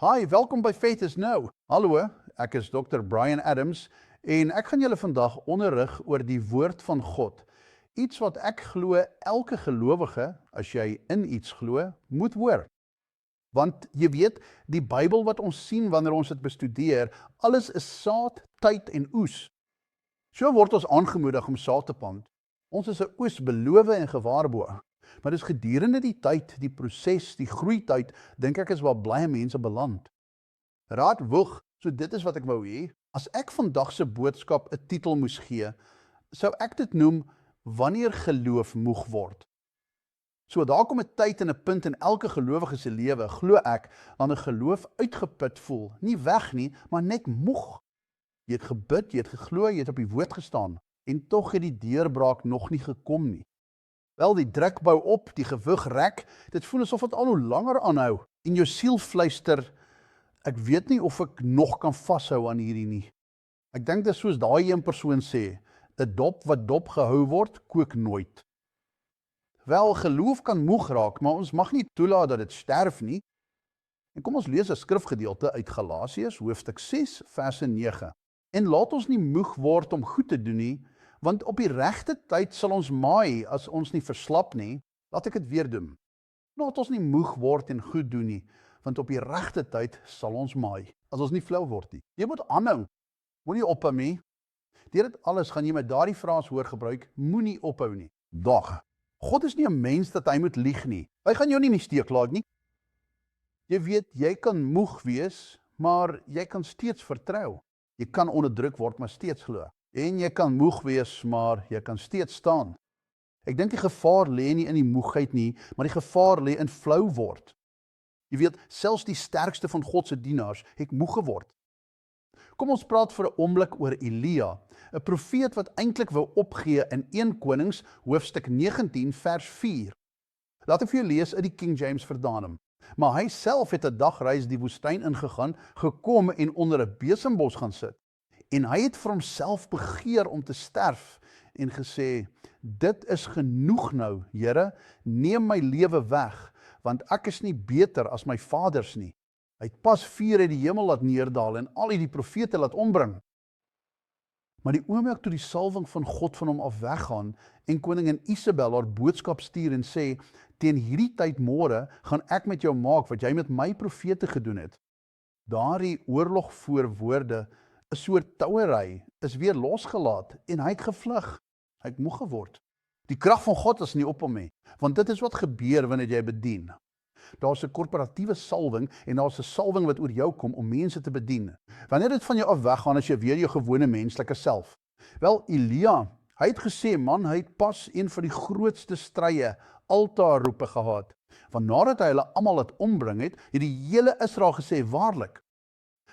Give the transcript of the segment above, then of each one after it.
Hi, welkom by Faith is Now. Hallo, ek is Dr. Brian Adams en ek gaan julle vandag onderrig oor die woord van God. Iets wat ek glo elke gelowige, as jy in iets glo, moet hoor. Want jy weet, die Bybel wat ons sien wanneer ons dit bestudeer, alles is saad, tyd en oes. So word ons aangemoedig om saad te plant. Ons is 'n oes beloof en gewaarborg. Maar dis gedurende die tyd, die proses, die groeityd, dink ek is waar baie mense beland. Raad woeg, so dit is wat ek wou hê. As ek vandag se boodskap 'n titel moes gee, sou ek dit noem wanneer geloof moeg word. So daar kom 'n tyd en 'n punt in elke gelowige se lewe, glo ek, dan 'n geloof uitgeput voel. Nie weg nie, maar net moeg. Jy het gebid, jy het geglo, jy het op die woord gestaan en tog het die deurbraak nog nie gekom nie. Wel, die druk bou op, die gewig rek, dit voel asof dit al hoe langer aanhou en jou siel fluister, ek weet nie of ek nog kan vashou aan hierdie nie. Ek dink dit is soos daai een persoon sê, 'n dop wat dop gehou word, kook nooit. Wel, geloof kan moeg raak, maar ons mag nie toelaat dat dit sterf nie. En kom ons lees 'n skrifgedeelte uit Galasiërs, hoofstuk 6, verse 9. En laat ons nie moeg word om goed te doen nie, want op die regte tyd sal ons maai as ons nie verslap nie. Laat ek dit weer doen. Laat ons nie moeg word en goed doen nie, want op die regte tyd sal ons maai as ons nie flou word nie. Jy moet aanhou. Moenie ophou nie. Deur dit alles gaan jy met daardie frase hoor gebruik, moenie ophou nie. Dag. God is nie 'n mens dat hy moet lieg nie. Hy gaan jou nie in die steek laat nie. Jy weet, jy kan moeg wees, maar jy kan steeds vertrou. Jy kan onderdruk word, maar steeds glo. En jy kan moeg wees, maar jy kan steeds staan. Ek dink die gevaar lê nie in die moegheid nie, maar die gevaar lê in flou word. Jy weet, selfs die sterkste van God se dienaars het moeg geword. Kom ons praat vir 'n oomblik oor Elia, 'n profeet wat eintlik wou opgee in 1 Konings hoofstuk 19 vers 4. Laat ek vir jou lees uit die King James vertaling. Maar hy self het 'n dagreis die woestyn ingegaan, gekom en onder 'n besembos gaan sit. En hy het vir homself begeer om te sterf en gesê, dit is genoeg nou, Here, neem my lewe weg, want ek is nie beter as my vaders nie. Hy het pas vuur uit die hemel laat neerdal en al die profete laat ombring. Maar die oomblik toe die salwing van God van hom af weggaan en koningin Isabel haar boodskap stuur en sê, teen hierdie tyd môre gaan ek met jou maak wat jy met my profete gedoen het. Daardie oorlogvoorwoorde, 'n soort touery, is weer losgelaat en hy het gevlug. Hy het moeg geword. Die krag van God is nie op hom nie, want dit is wat gebeur wanneer jy bedien. Daar's 'n korporatiewe salwing en daar's 'n salwing wat oor jou kom om mense te bedien. Wanneer dit van jou af weggaan, as jy weer jou gewone menslike self. Wel, Elia, hy het gesê, man, hy het pas een van die grootste strye, altaarroepe gehad. Want nadat hy hulle almal laat ombring het die hele Israel gesê, waarlik.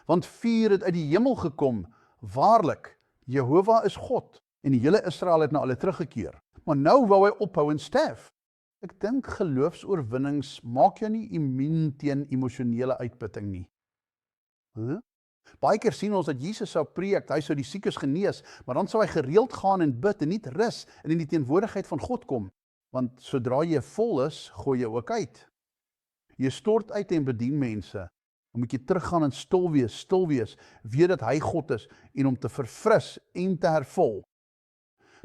Want vuur het uit die hemel gekom, waarlik, Jehovah is God. En die hele Israel het na hulle teruggekeer. Maar nou wou hy ophou en sterf. Ek dink geloofsoorwinnings maak jou nie immuun teen emosionele uitputting nie. Baie keer sien ons dat Jesus sou preek, hy sou die siekes genees, maar dan sou hy gereeld gaan en bid en nie rus en in die teenwoordigheid van God kom. Want sodra jy vol is, gooi jy ook uit. Jy stort uit en bedien mense. Dan moet jy teruggaan en stil wees, weet dat hy God is en om te verfris en te hervol.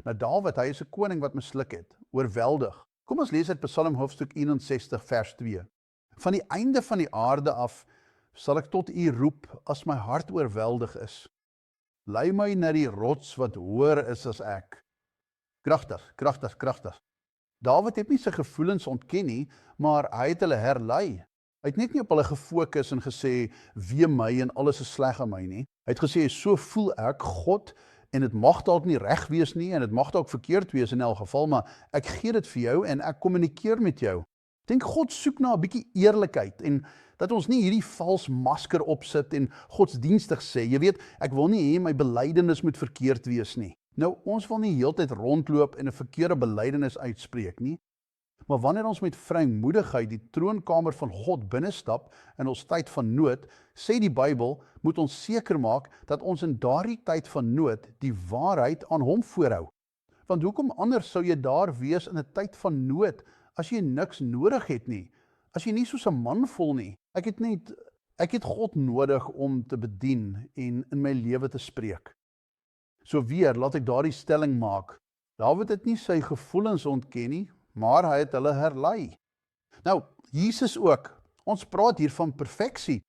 Nou Dawid, hy is 'n koning wat misluk het, oorweldig. Kom ons lees uit Psalm hoofstuk 61 vers 2. Van die einde van die aarde af sal ek tot U roep as my hart oorweldig is. Lei my na die rots wat hoër is as ek. Kragtig. Dawid het nie sy gevoelens ontken nie, maar hy het hulle herlei. Hy het net nie op hulle gefokus en gesê, wee my en alles is sleg aan my nie. Hy het gesê, so voel ek, God, en dit mag dalk nie reg wees nie, en dit mag dalk verkeerd wees in elk geval, maar ek gee dit vir jou en ek kommunikeer met jou. Ek dink God soek na 'n bietjie eerlikheid en dat ons nie hierdie vals masker opsit en godsdienstig sê, jy weet, ek wil nie hê my belydenis moet verkeerd wees nie. Nou, ons wil nie heeltyd rondloop en 'n verkeerde belydenis uitspreek nie, maar wanneer ons met vrymoedigheid die troonkamer van God binnestap in ons tyd van nood, sê die Bybel, moet ons seker maak dat ons in daardie tyd van nood die waarheid aan hom voorhou. Want hoekom anders sou jy daar wees in 'n tyd van nood as jy niks nodig het nie? As jy nie soos 'n man voel nie. Ek het net Ek het God nodig om te bedien en in my lewe te spreek. So weer, laat ek daardie stelling maak. Dawid het nie sy gevoelens ontken nie, maar hy het hulle herlei. Nou, Jesus ook. Ons praat hier van perfeksie.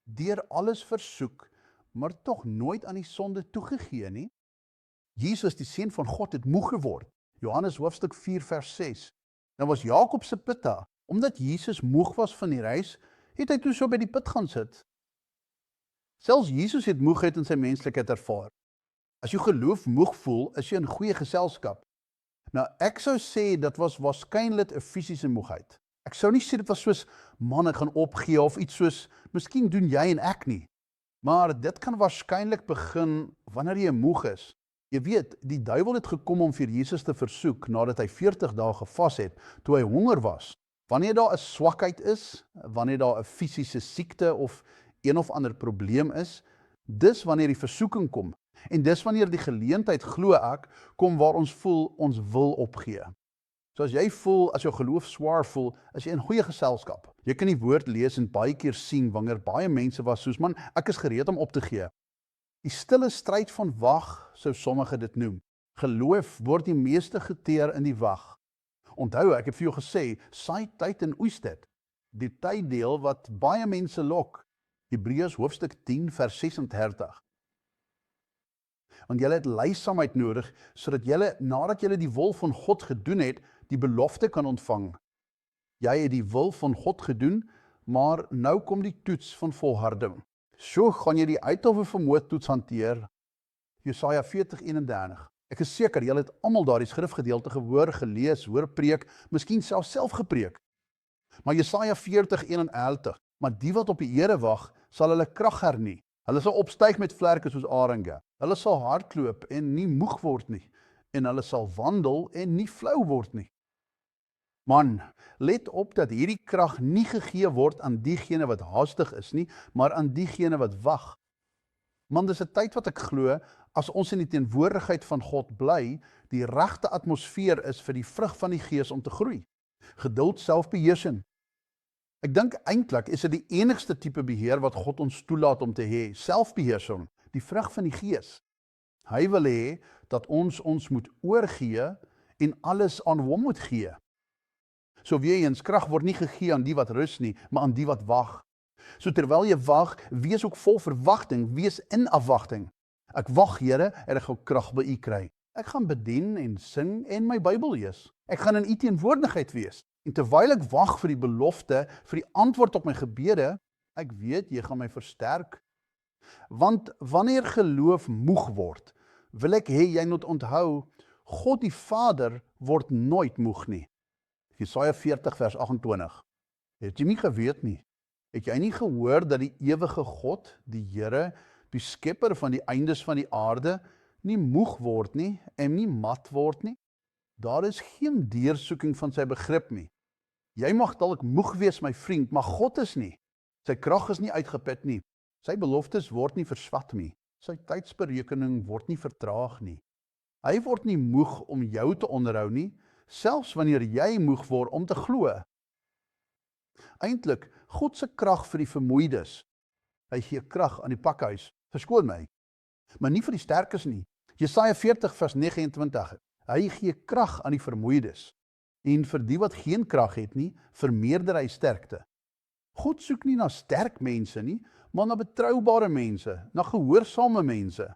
Deur alles versoek, maar tog nooit aan die sonde toegegee nie. Jesus, die seun van God, het moeg geword. Johannes hoofstuk 4 vers 6. Nou was Jakob se put daar. Omdat Jesus moeg was van die reis, het hy toe so by die put gaan sit. Selfs Jesus het moegheid in sy menslikheid ervaar. As jy geloof moeg voel, is jy in goeie geselskap. Nou, ek sou sê dit was waarskynlik 'n fisiese moegheid. Ek sou nie sê dit was soos manne gaan opgee of iets soos, miskien doen jy en ek nie. Maar dit kan waarskynlik begin wanneer jy moeg is. Jy weet, die duiwel het gekom om vir Jesus te versoek nadat hy 40 dae gevas het, toe hy honger was. Wanneer daar 'n swakheid is, wanneer daar 'n fisiese siekte of een of ander probleem is, dis wanneer die versoeking kom. En dis wanneer die geleentheid, glo ek, kom waar ons voel ons wil opgee. So as jy voel, as jou geloof swaar voel, is jy in goeie geselskap. Jy kan die woord lees en baie keer sien wanneer baie mense was soos, man, ek is gereed om op te gee. Die stille stryd van wag, sou sommige dit noem. Geloof word die meeste geteer in die wag. Onthou, ek het vir jou gesê, saai tyd en oes dit. Die tyddeel wat baie mense lok. Hebreërs hoofstuk 10 vers 36. Want julle het lysaamheid nodig, sodat julle, nadat julle die wil van God gedoen het, die belofte kan ontvang. Jy het die wil van God gedoen, maar nou kom die toets van volharding. So gaan jy die uithawe vermoë toets hanteer. Jesaja 40:31. Ek is seker, julle het almal daardie skrifgedeelte gehoor, gelees, hoor preek, miskien self gepreek. Maar Jesaja 40:31, maar die wat op die Here wag, sal hulle krag hernie. Hulle sal opstyg met vlerke soos arende. Hulle sal hardloop en nie moeg word nie. En hulle sal wandel en nie flou word nie. Man, let op dat hierdie krag nie gegee word aan diegene wat haastig is nie, maar aan diegene wat wag. Man, dis 'n tyd wat ek glo, as ons in die teenwoordigheid van God bly, die regte atmosfeer is vir die vrug van die Gees om te groei. Geduld, selfbeheersing. Ek dink eintlik is dit die enigste tipe beheer wat God ons toelaat om te hê, selfbeheersing, die vrug van die Gees. Hy wil hê dat ons moet oorgee en alles aan hom moet gee. So weer eens, krag word nie gegee aan die wat rus nie, maar aan die wat wag. So terwyl jy wag, wees ook vol verwagting, wees in afwagting. Ek wag, Here, en ek gaan krag by U kry. Ek gaan bedien en sing en my Bybel lees. Ek gaan in U teenwoordigheid wees. En terwyl ek wag vir die belofte, vir die antwoord op my gebede, ek weet jy gaan my versterk. Want wanneer geloof moeg word, wil ek hê jy moet onthou, God die Vader word nooit moeg nie. Jesaja 40 vers 28. Het jy nie geweet nie? Het jy nie gehoor dat die ewige God, die Here, die skepper van die eindes van die aarde, nie moeg word nie en nie mat word nie? Daar is geen deursoeking van sy begrip nie. Jy mag dalk moeg wees, my vriend, maar God is nie. Sy krag is nie uitgeput nie. Sy beloftes word nie verswat nie. Sy tydsberekening word nie vertraag nie. Hy word nie moeg om jou te onderhou nie, selfs wanneer jy moeg word om te glo. Eintlik, God se krag vir die vermoeides. Hy gee krag aan die pakhuis, verskoon my, maar nie vir die sterkes nie. Jesaja 40 vers 29, hy gee krag aan die vermoeides, en vir die wat geen krag het nie, vermeerder hy sterkte. God soek nie na sterk mense nie, maar na betroubare mense, na gehoorsame mense.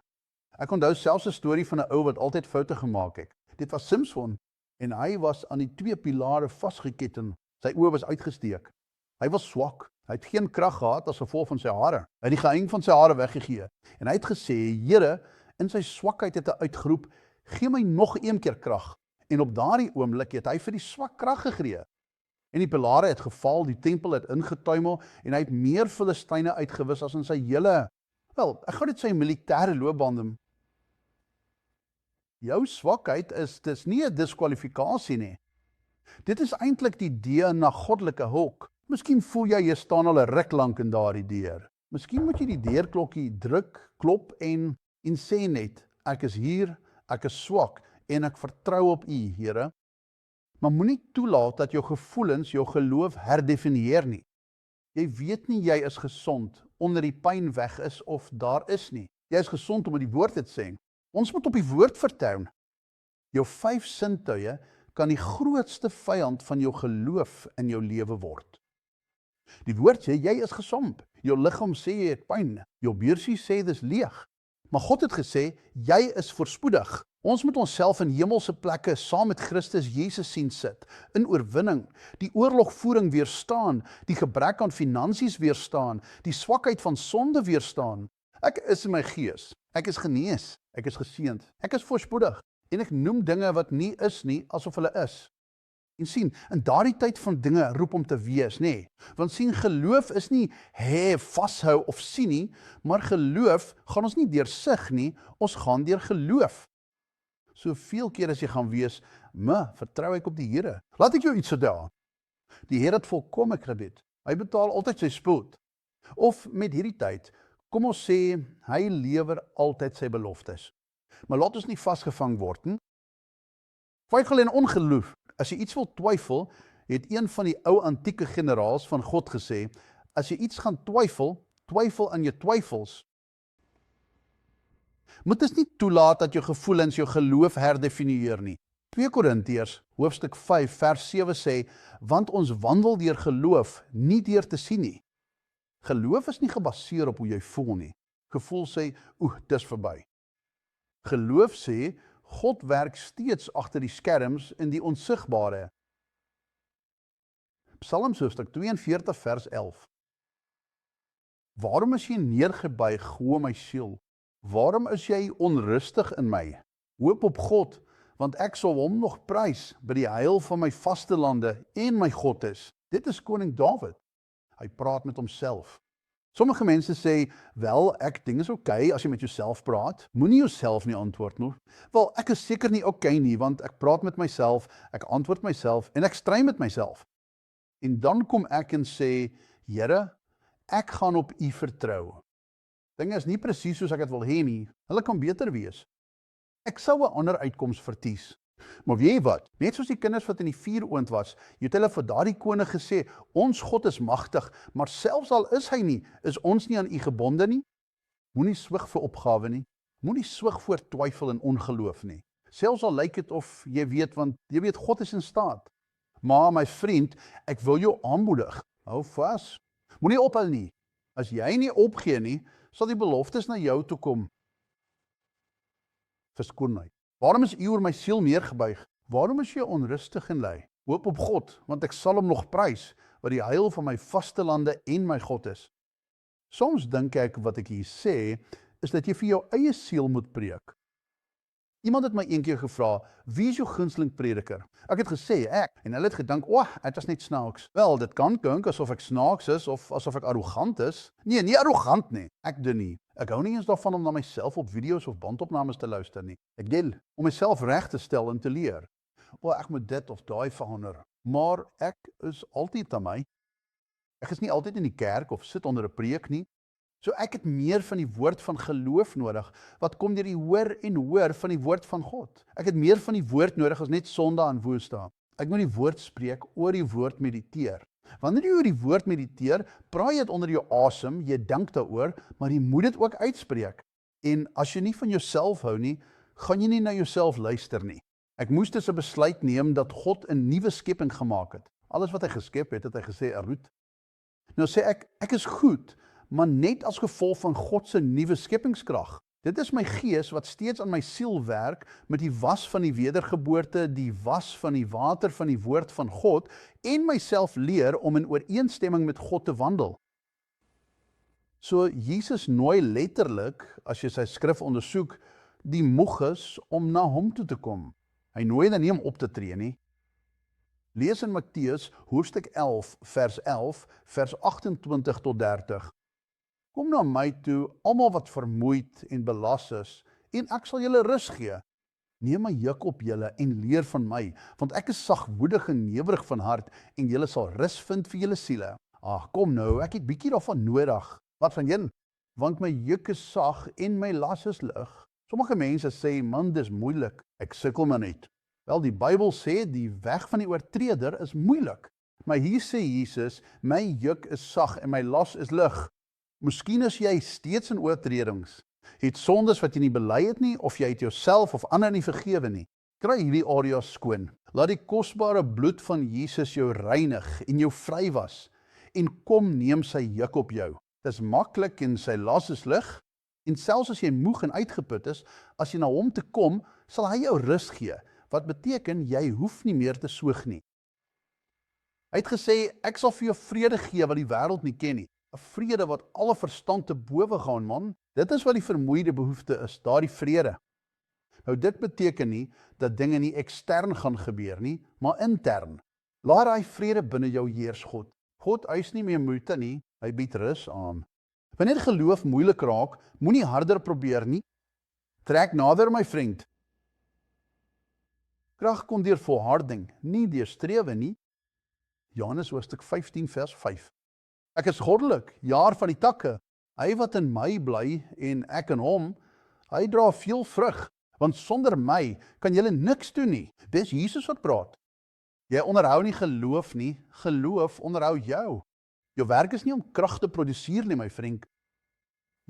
Ek onthou selfs 'n storie van 'n ou wat altyd foute gemaak het. Dit was Samson, en hy was aan die 2 pilare vasgeketting. Sy oë was uitgesteek. Hy was swak. Hy het geen krag gehad as gevolg van sy hare. Hy het die geheim van sy hare weggegee. En hy het gesê, Here, in sy swakheid het hy uitgeroep, gee my nog een keer krag. En op daardie oomblik het hy vir die swak krag gegee. En die pilare het geval, die tempel het ingetuimel, en hy het meer Filistyne uitgewis as in sy hele, wel, ek gaan dit sy militêre loopbaan noem. Jou swakheid dis nie 'n diskwalifikasie nie. Dit is eintlik die deur na goddelike hulp. Miskien voel jy staan al 'n ruk lank in daardie deur. Miskien moet jy die deurklokkie druk, klop en sê net, ek is hier, ek is swak en ek vertrou op U, Here. Maar moenie toelaat dat jou gevoelens jou geloof herdefinieer nie. Jy weet nie jy is gesond onder die pyn weg is of daar is nie. Jy is gesond om die woord te sê. Ons moet op die woord vertrou. Jou 5 sintuie kan die grootste vyand van jou geloof in jou lewe word. Die woord sê jy is gesond. Jou liggaam sê jy het pyn. Jou beursie sê dis leeg. Maar God het gesê jy is voorspoedig. Ons moet onsself in hemelse plekke saam met Christus Jesus sien sit, in oorwinning, die oorlogvoering weerstaan, die gebrek aan finansies weerstaan, die swakheid van sonde weerstaan. Ek is in my gees, ek is genees, ek is geseënd, ek is voorspoedig, en ek noem dinge wat nie is nie, asof hulle is. En sien, in daardie tyd van dinge roep om te wees, nê? Want sien, geloof is nie vashou of sien nie, maar geloof gaan ons nie deur sig nie, ons gaan deur geloof. Soveel keer as jy gaan wees, vertrou ek op die Here. Laat ek jou iets vertel. Die Here het volkome krediet. Hy betaal altyd sy spoed. Of met hierdie tyd, kom ons sê, hy lewer altyd sy beloftes. Maar laat ons nie vasgevang word nie. Twyfel en ongeloof. As jy iets wil twyfel, het een van die ou antieke generaals van God gesê, as jy iets gaan twyfel, twyfel aan jou twyfels. Moet ons nie toelaat dat jou gevoelens jou geloof herdefinieer nie. 2 Korintiërs, hoofstuk 5, vers 7 sê, want ons wandel deur geloof, nie deur te sien nie. Geloof is nie gebaseer op hoe jy voel nie. Gevoel sê, dis verby. Geloof sê, God werk steeds agter die skerms in die onsigbare. Psalms hoofstuk 42 vers 11. Waarom is jy neergebuig, o my siel? Waarom is jy onrustig in my? Hoop op God, want ek sal hom nog prys by die heil van my vastelande en my God is. Dit is koning Dawid. Hy praat met homself. Sommige mense sê, wel, ek dink is oké as jy met jouself praat. Moenie jouself nie antwoord nie. Wel, ek is seker nie oké nie, want ek praat met myself, ek antwoord myself en ek stry met myself. En dan kom ek en sê, Here, ek gaan op U vertrou. Dinge is nie presies soos ek dit wil hê nie. Hulle kan beter wees. Ek sou 'n ander uitkoms verkies. Maar weet jy wat? Net soos die kinders wat in die vuuroond was, het hulle vir daardie koning gesê, ons God is magtig, maar selfs al is hy nie, is ons nie aan U gebonde nie. Moenie swig vir opgawe nie. Moenie swig voor twyfel en ongeloof nie. Selfs al lyk dit of jy weet, want jy weet God is in staat. Maar my vriend, ek wil jou aanmoedig. Hou vas. Moenie ophou nie. As jy nie opgee nie, sal die beloftes na jou toe kom. Verskoon my. Waarom is U oor my siel neergebuig? Waarom is jy onrustig en ly? Hoop op God, want ek sal hom nog prys, wat die heil van my vastelande en my God is. Soms dink ek wat ek hier sê, is dat jy vir jou eie siel moet preek. Iemand het my een keer gevra, wie is jou gunsteling prediker? Ek het gesê, ek. En hulle het gedink, dit was net snaaks. Wel, dit kan klink asof ek snaaks is, of asof ek arrogant is. Nee, nie arrogant nie. Ek doen nie. Ek hou nie eens daarvan om na myself op video's of bandopnames te luister nie. Ek deel, om myself reg te stel en te leer. Ek moet dit of daai verander. Maar ek is altyd aan my. Ek is nie altyd in die kerk of sit onder 'n preek nie. So ek het meer van die woord van geloof nodig, wat kom deur die hoor en hoor van die woord van God. Ek het meer van die woord nodig as net Sondag en Woensdae. Ek moet die woord spreek, oor die woord mediteer. Wanneer jy oor die woord mediteer, praai jy dit onder jou asem, jy dink daaroor, maar jy moet dit ook uitspreek. En as jy nie van jouself hou nie, gaan jy nie na jouself luister nie. Ek moes dus 'n besluit neem dat God 'n nuwe skepping gemaak het. Alles wat hy geskep het, het hy gesê, Arut. Nou sê ek is goed, maar net as gevolg van God se nuwe skepingskrag. Dit is my gees wat steeds aan my siel werk met die was van die wedergeboorte, die was van die water van die woord van God en myself leer om in ooreenstemming met God te wandel. So Jesus nooi letterlik, as jy sy skrif ondersoek, die moeges om na hom toe te kom. Hy nooi dan nie om op te tree nie. Lees in Matteus hoofstuk 11 vers 11 vers 28 tot 30. Kom na my toe, almal wat vermoeid en belas is, en ek sal julle rus gee. Neem my juk op julle en leer van my, want ek is sagmoedig en nederig van hart, en julle sal rus vind vir julle siele. Kom nou, ek het bietjie daarvan nodig. Wat van julle? Want my juk is sag en my las is lig. Sommige mense sê, man, dis moeilik. Ek sukkel maar net. Wel, die Bybel sê, die weg van die oortreder is moeilik. Maar hier sê Jesus, my juk is sag en my las is lig. Miskien is jy steeds in oortredings, het sondes wat jy nie bely het nie, of jy het jouself of ander nie vergewe nie. Kry hierdie areas skoon. Laat die kosbare bloed van Jesus jou reinig en jou vry was, en kom neem sy juk op jou. Dis maklik en sy las is lig, en selfs as jy moeg en uitgeput is, as jy na hom te kom, sal hy jou rus gee, wat beteken jy hoef nie meer te soeg nie. Hy het gesê, ek sal vir jou vrede gee wat die wêreld nie ken nie. 'n Vrede wat alle verstand te bowe gaan, man. Dit is wat die vermoeide behoefte is, daardie vrede. Nou dit beteken nie dat dinge nie ekstern gaan gebeur nie, maar intern. Laat daai vrede binne jou heers, God. God eis nie meer moeite nie, hy bied rus aan. Wanneer geloof moeilik raak, moenie harder probeer nie. Trek nader, my vriend. Krag kom deur volharding, nie deur strewe nie. Johannes hoofstuk 15 vers 5. Ek is goddelik, jaar van die takke. Hy wat in my bly en ek in hom, hy dra veel vrug, want sonder my kan julle niks doen nie. Dis Jesus wat praat. Jy onderhou nie geloof nie, geloof onderhou jou. Jou werk is nie om krag te produseer nie, my vriend.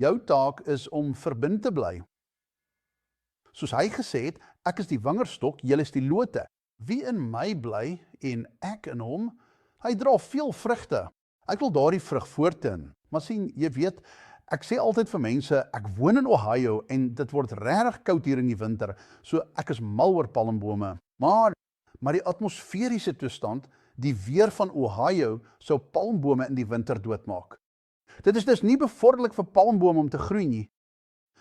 Jou taak is om verbind te bly. Soos hy gesê het, ek is die wingerdstok, julle is die lote. Wie in my bly en ek in hom, hy dra veel vrugte. Ek wil daardie vrug voortdien. Maar sien, jy weet, ek sê altyd vir mense, ek woon in Ohio en dit word regtig koud hier in die winter, so ek is mal oor palmbome. Maar die atmosferiese toestand, die weer van Ohio, sou palmbome in die winter doodmaak. Dit is dus nie bevorderlik vir palmbome om te groei nie.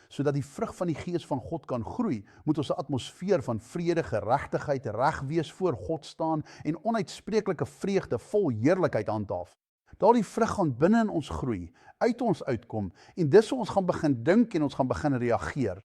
Sodat die vrug van die Gees van God kan groei, moet ons 'n atmosfeer van vrede, geregtigheid, reg wees voor God staan en onuitspreeklike vreugde vol heerlikheid handhaaf. Daardie vrug gaan binne in ons groei, uit ons uitkom, en dis hoe ons gaan begin dink en ons gaan begin reageer.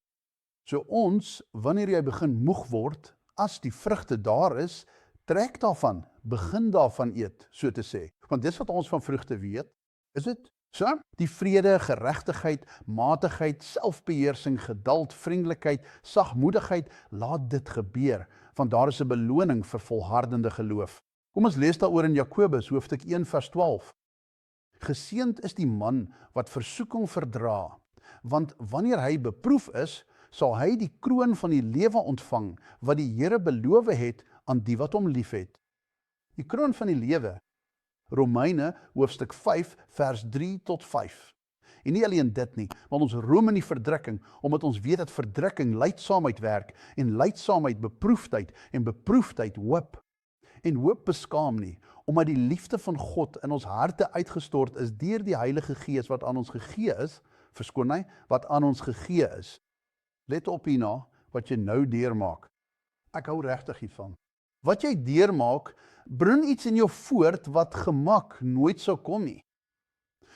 So ons, wanneer jy begin moeg word, as die vrugte daar is, trek daarvan, begin daarvan eet, so te sê. Want dis wat ons van vrugte weet, is dit? So, die vrede, geregtigheid, matigheid, selfbeheersing, geduld, vriendelikheid, sagmoedigheid, laat dit gebeur, want daar is 'n beloning vir volhardende geloof. Kom ons lees daaroor in Jakobus, hoofstuk 1 vers 12. Geseënd is die man wat versoeking verdra, want wanneer hy beproef is, sal hy die kroon van die lewe ontvang, wat die Here beloof het aan die wat hom liefhet. Die kroon van die lewe, Romeine hoofstuk 5 vers 3 tot 5. En nie alleen dit nie, want ons roem in die verdrukking, omdat ons weet dat verdrukking lydsaamheid werk, en lydsaamheid beproefdheid, en beproefdheid hoop. En hoop beskaam nie, omdat die liefde van God in ons harte uitgestort is deur die Heilige Gees wat aan ons gegee is, verskoon my, wat aan ons gegee is. Let op hierna wat jy nou deurmaak. Ek hou regtig hiervan. Wat jy deurmaak, bring iets in jou voort wat gemak nooit sou kom nie.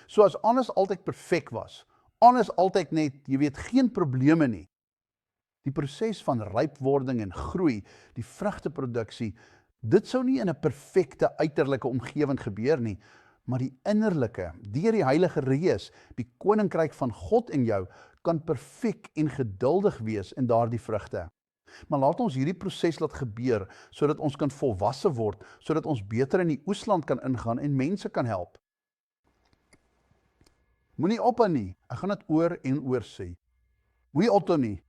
So as alles altyd perfek was, alles altyd net, jy weet, geen probleme nie. Die proses van rypwording en groei, die vrugteproduksie, dit sou nie in 'n perfekte uiterlike omgewing gebeur nie, maar die innerlike, deur die Heilige Gees, die koninkryk van God in jou, kan perfek en geduldig wees in daardie vrugte. Maar laat ons hierdie proses laat gebeur, sodat ons kan volwasse word, sodat ons beter in die oesland kan ingaan en mense kan help. Moenie ophou nie, ek gaan dit oor en oor sê. Moenie ophou nie,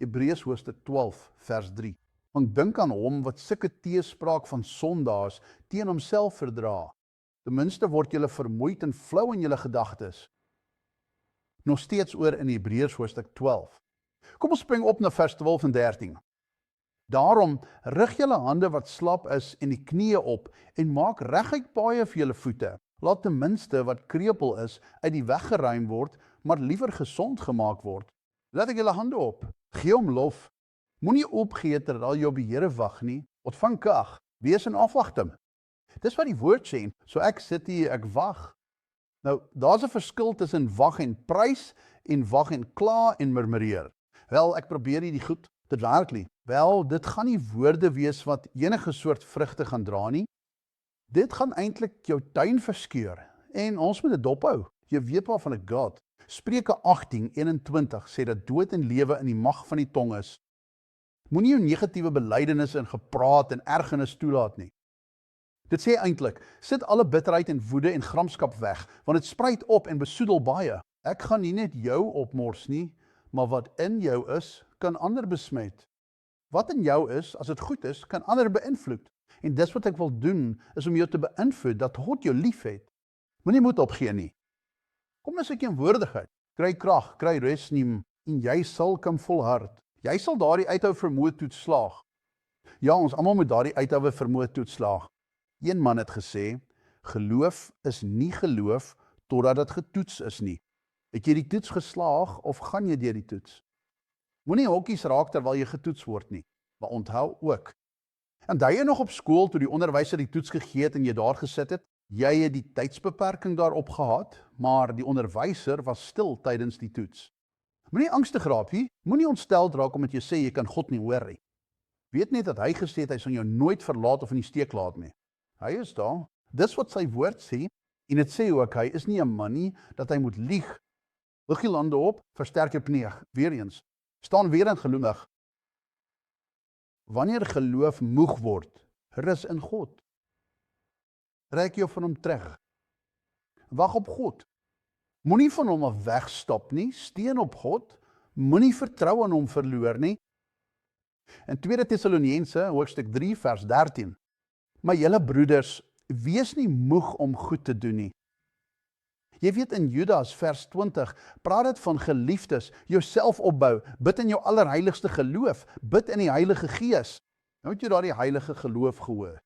Hebreërs hoofstuk 12 vers 3. Want dink aan hom wat sulke teespraak van sondaars teen homself verdra. Ten minste word julle vermoeid en flou in julle gedagtes. Nog steeds oor in Hebreërs hoofstuk 12. Kom ons spring op na vers 12 en 13. Daarom rig julle hande wat slap is en die knieë op en maak reguit paaie vir julle voete. Laat ten minste wat krepeel is uit die weg geruim word, maar liewer gesond gemaak word. Laat ek julle hande op. Gee hom lof. Moenie opgee terwyl jy op die Here wag nie. Ontvang krag. Wees in afwagting. Dis wat die woord sê. So ek sit hier, ek wag. Nou, daar's 'n verskil tussen wag en prys en wag en kla en murmureer. Wel, ek probeer hierdie goed te werklik. Wel, dit gaan nie woorde wees wat enige soort vrugte gaan dra nie. Dit gaan eintlik jou tuin verskeur en ons moet dit dophou. Jy weet waarvan ek praat. Spreuke 18:21 sê dat dood en lewe in die mag van die tong is. Moenie jou negatiewe belydenisse en gepraat en ergernis toelaat nie. Dit sê eintlik, sit alle bitterheid en woede en gramskap weg, want dit spruit op en besoedel baie. Ek gaan nie net jou opmors nie, maar wat in jou is, kan ander besmet. Wat in jou is, as dit goed is, kan ander beïnvloed. En dis wat ek wil doen, is om jou te beïnvloed dat God jou liefhet. Moenie moed opgee nie. Kom na sy teenwoordigheid, kry krag, kry rus neem, en jy sal kan volhard. Jy sal daardie uithou vermoë toets slaag. Ja, ons almal moet daardie uithou vermoë toets slaag. Een man het gesê, geloof is nie geloof totdat dit getoets is nie. Het jy die toets geslaag of gaan jy deur die toets? Moenie hokkies raak terwyl jy getoets word nie, maar onthou ook. Onthou jy nog op skool toe die onderwyser die toets gegee het en jy daar gesit het? Jy het die tydsbeperking daarop gehad, maar die onderwyser was stil tydens die toets. Moenie angstig raak nie, moenie ontsteld raak omdat jy sê jy kan God nie hoor nie. Weet net dat hy gesê het hy sal jou nooit verlaat of in die steek laat nie. Hy is daar, dis wat sy woord sê, en het sê ook, hy is nie 'n man nie, dat hy moet lieg. Lig jy lande op, versterk jou pneeg, weer eens. Staan weer in geloof. Wanneer geloof moeg word, rus in God. Trek jou van hom terug. Wag op God. Moenie van hom af wegstap nie, steun op God. Moenie vertrou aan hom verloor nie. In 2 Tessaloniense, hoofstuk 3, vers 13. Maar julle broeders, wees nie moeg om goed te doen nie. Jy weet in Judas vers 20, praat dit van geliefdes, jouself opbou, bid in jou allerheiligste geloof, bid in die Heilige Gees. Nou het jy daar die heilige geloof gehoor.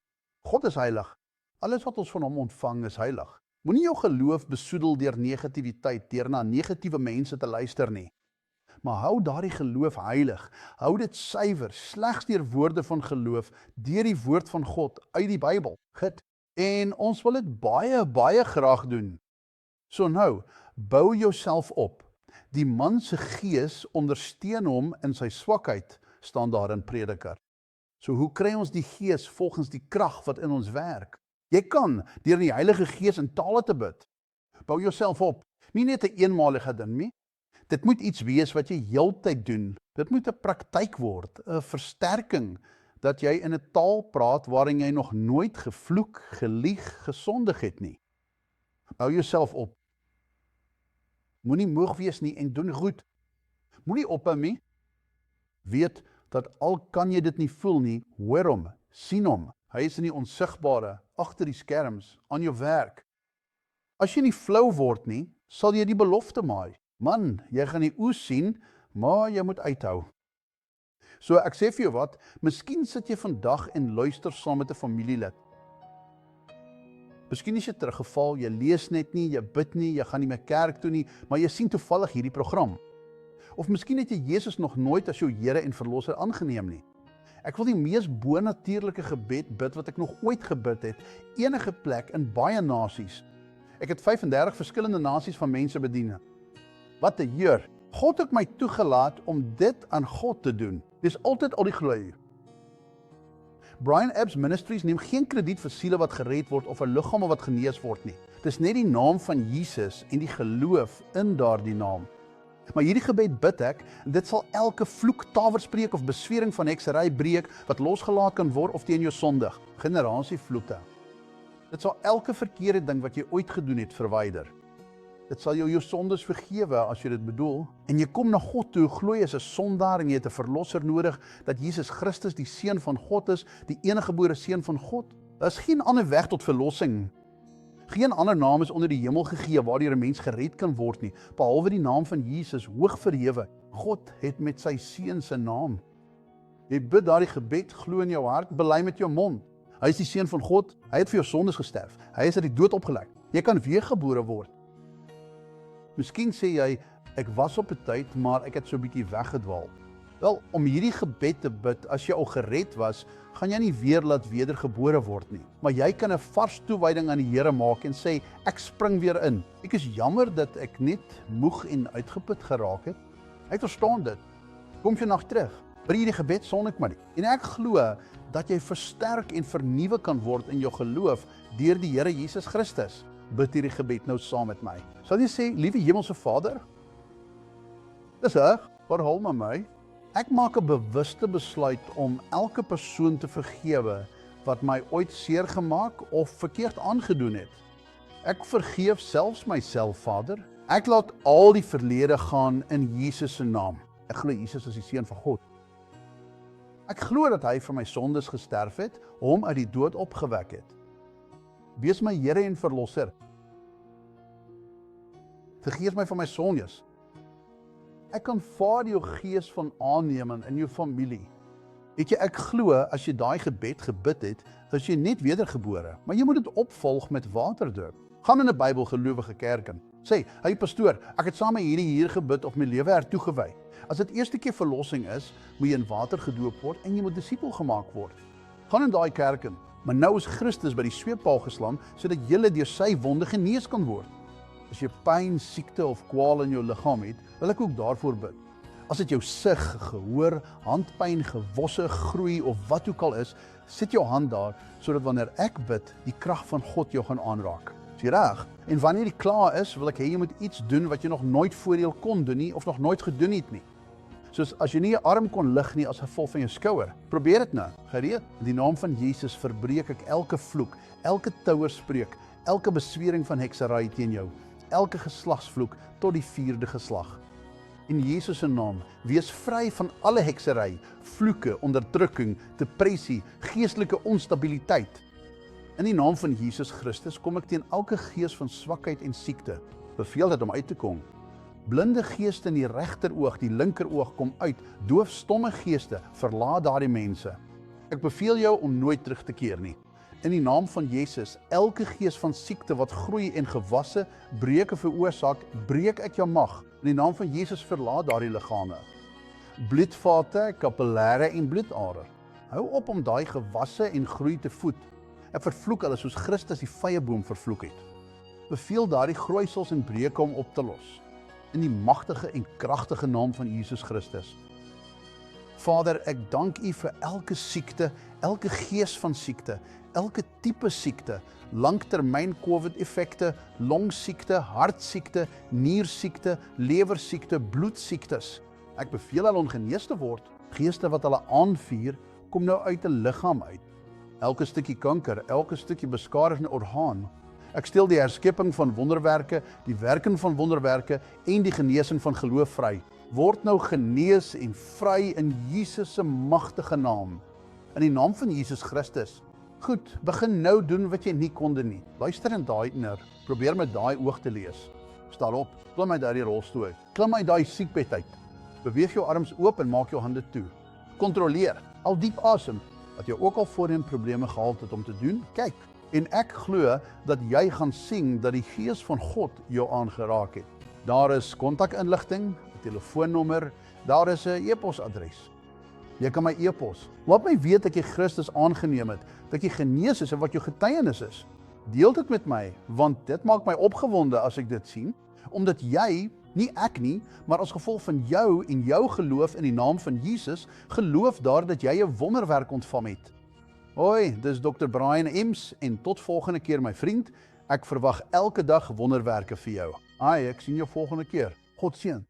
God is heilig. Alles wat ons van hom ontvang is heilig. Moenie jou geloof besoedel deur negativiteit, deur na negatiewe mense te luister nie. Maar hou daardie geloof heilig, hou dit suiwer, slegs deur woorde van geloof, deur die woord van God uit die Bybel. Goed. En ons wil dit baie graag doen. So nou, bou jouself op. Die man se gees ondersteun hom in sy swakheid, staan daar in Prediker. So hoe kry ons die gees volgens die krag wat in ons werk? Jy kan deur die Heilige Gees in tale te bid. Bou jouself op. Nie net 'n eenmalige ding nie. Dit moet iets wees wat jy heeltyd doen. Dit moet 'n praktyk word, 'n versterking, dat jy in 'n taal praat waarin jy nog nooit gevloek, gelieg, gesondig het nie. Bou jouself op. Moenie moeg wees nie en doen goed. Moenie ophou nie. Weet dat al kan jy dit nie voel nie, hoor hom, sien hom. Hy is in die onsigbare, agter die skerms, aan jou werk. As jy nie flou word nie, sal jy die belofte maai. Man, jy gaan die oes sien, maar jy moet uithou. So ek sê vir jou wat, miskien sit jy vandag en luister saam met 'n familielid. Miskien is jy teruggeval, jy lees net nie, jy bid nie, jy gaan nie meer kerk toe nie, maar jy sien toevallig hierdie program. Of miskien het jy Jesus nog nooit as jou Here en Verlosser aangeneem nie. Ek wil die mees bonatuurlike gebed bid wat ek nog ooit gebid het, enige plek in baie nasies. Ek het 35 verskillende nasies van mense bedien. Wat 'n eer. God het my toegelaat om dit aan God te doen. Dis altyd al die glorie. Brian Ebbs Ministries neem geen krediet vir siele wat gered word of vir liggame wat genees word nie. Dis net die naam van Jesus en die geloof in daardie naam. Maar hierdie gebed bid ek, en dit sal elke vloek, tawerspreek of beswering van heksery breek wat losgelaat kan word of teen jou sondig. Generasievloeke. Dit sal elke verkeerde ding wat jy ooit gedoen het verwyder. Dit sal jou sondes vergewe as jy dit bedoel. En jy kom na God toe, glo jy is 'n sondaar en jy het 'n verlosser nodig, dat Jesus Christus die Seun van God is, die eniggebore Seun van God. Daar is geen ander weg tot verlossing. Geen ander naam is onder die hemel gegee waardeur 'n mens gered kan word nie, behalwe die naam van Jesus, hoog verhewe. God het met sy Seun se naam. Jy bid daardie gebed, glo in jou hart, bely met jou mond. Hy is die Seun van God, hy het vir jou sondes gesterf. Hy is uit die dood opgewek. Jy kan weergebore word. Miskien sê jy, ek was op 'n tyd, maar ek het so 'n bietjie weggedwaal. Wel, om hierdie gebed te bid, as jy al gered was, gaan jy nie weer laat wedergebore word nie. Maar jy kan 'n vars toewyding aan die Here maak en sê, ek spring weer in. Ek is jammer dat ek net moeg en uitgeput geraak het. Hy verstaan dit. Kom vandag terug. Bid hierdie gebed sonder ek maar nie. En ek glo dat jy versterk en vernuwe kan word in jou geloof deur die Here Jesus Christus. Bid hierdie gebed nou saam met my. Sal jy sê, liewe Hemelse Vader, dis reg, verhul my. Ek maak 'n bewuste besluit om elke persoon te vergewe wat my ooit seer gemaak of verkeerd aangedoen het. Ek vergeef selfs myself, Vader. Ek laat al die verlede gaan in Jesus se naam. Ek glo Jesus is die Seun van God. Ek glo dat hy vir my sondes gesterf het, hom uit die dood opgewek het. Wees my Here en Verlosser. Vergeef my van my sondes. Ek aanvaar jou gees van aanneming in jou familie. Weet jy, ek glo as jy daai gebed gebid het, is jy net wedergebore, maar jy moet dit opvolg met waterdoop. Gaan in 'n Bybelgelowige kerk in. Sê, hey pastoor, ek het saam met hier gebid of my lewe toegewy. As dit eerste keer verlossing is, moet jy in water gedoop word en jy moet disipel gemaak word. Gaan in daai kerk in, maar nou is Christus by die sweeppaal geslaan, sodat jy deur sy wonde genees kan word. As jy pyn, siekte of kwaal in jou liggaam het, wil ek ook daarvoor bid. As dit jou sig, gehoor, handpyn, gewosse, groei of wat ook al is, sit jou hand daar, sodat wanneer ek bid, die krag van God jou gaan aanraak. Is jy reg? En wanneer jy klaar is, wil ek hê jy moet iets doen wat jy nog nooit voorheen kon doen nie, of nog nooit gedoen het nie. Soos as jy nie jou arm kon lig nie as gevolg van jou skouer, probeer dit nou, gereed. In die naam van Jesus verbreek ek elke vloek, elke touwerspreuk, elke beswering van heksery teen jou, elke geslagsvloek tot die 4de geslag. In Jesus se naam, wees vry van alle heksery, vloeke, onderdrukking, depressie, geestelike onstabiliteit. In die naam van Jesus Christus kom ek teen elke gees van swakheid en siekte. Beveel dit om uit te kom. Blinde geeste in die regteroog, die linkeroog kom uit. Doofstomme geeste, verlaat daardie mense. Ek beveel jou om nooit terug te keer nie. In die naam van Jesus, elke gees van siekte wat groei en gewasse, breuke veroorsaak, breek ek jou mag. In die naam van Jesus verlaat daardie liggame. Bloedvate, kapillêre en bloedare. Hou op om daai gewasse en groei te voed. Ek vervloek hulle soos Christus die vyeboom vervloek het. Beveel daardie groeisels en breuke om op te los. In die magtige en kragtige naam van Jesus Christus. Vader, ek dank U vir elke siekte, elke gees van siekte, elke tipe siekte, langtermyn COVID-effekte, longsiekte, hartsiekte, niersiekte, lewersiekte, bloedsiektes. Ek beveel hulle om genees te word. Geeste wat hulle aanvuur, kom nou uit 'n liggaam uit. Elke stukkie kanker, elke stukkie beskadigde orgaan. Ek stel die herskepping van wonderwerke, die werking van wonderwerke en die genesing van geloof vry. Word nou genees en vry in Jesus se magtige naam. In die naam van Jesus Christus. Goed, begin nou doen wat jy nie konde nie. Luister in daai inner, probeer met daai oog te lees. Staan op, klim uit daai rolstoel uit. Klim uit daai siekbed uit. Beweeg jou arms oop en maak jou hande toe. Kontroleer, al diep asem, wat jy ook al voorheen probleme gehad het om te doen, kyk. En ek glo dat jy gaan sien dat die Gees van God jou aangeraak het. Daar is kontakinligting, 'n telefoonnommer, daar is 'n e-posadres. Jy kan my e-pos. Laat my weet dat jy Christus aangeneem het, dat jy genees is en wat jou getuienis is. Deel dit met my, want dit maak my opgewonde as ek dit sien, omdat jy, nie ek nie, maar as gevolg van jou en jou geloof in die naam van Jesus, geloof daar dat jy 'n wonderwerk ontvang het. Hoi, dis Dr. Brian Ems en tot volgende keer my vriend. Ek verwag elke dag wonderwerke vir jou. Ai, ek sien jou volgende keer. God seën.